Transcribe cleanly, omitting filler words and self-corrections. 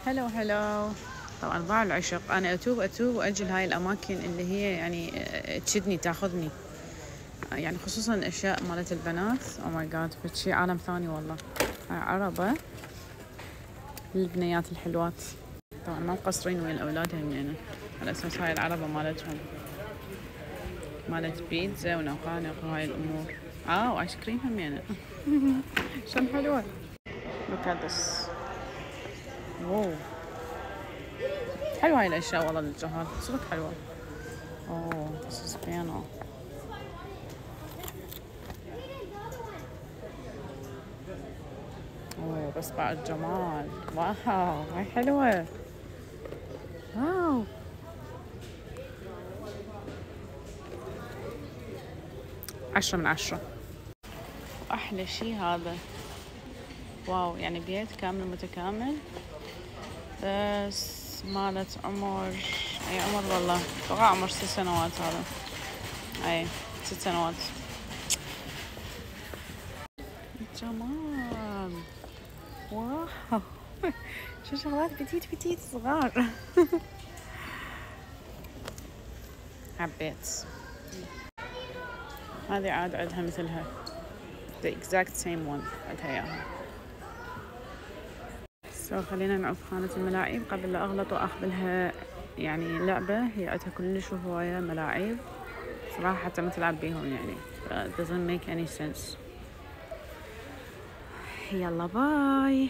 هلو هلو. طبعا ضاع العشق، انا اتوب واجل هاي الاماكن اللي هي يعني تشدني تاخذني، يعني خصوصا الاشياء مالت البنات. او ماي جاد، فشي عالم ثاني والله. هاي عربة للبنيات الحلوات، طبعا ما مقصرين وين اولادهم يعني، على اساس هاي العربة مالتهم، مالت بيتزا ونقانق وهاي الامور. وايس كريم هم يعني. شلون حلوة. look at this. واو، حلوة هاي الاشياء والله للجهال، صدق حلوة. this is piano. بس بقى الجمال، واو هاي حلوة. واو 10 من 10. وأحلى شي هذا، واو يعني بيت كامل متكامل، بس مالت عمر، أي عمر والله، بقى عمر 6 سنوات هذا. أي 6 سنوات. جمال، واو. شو شغلات بتيت صغار. حبيت. هذه عاد عندها مثلها the exact same one عندها إياها. خلينا نعوف خانة الملاعب قبل لا أغلط وأخذلها يعني لعبة. هي عندها كلش هواية ملاعب صراحة، حتى ما تلعب بيهم يعني. it doesn't make any sense. يلا باي.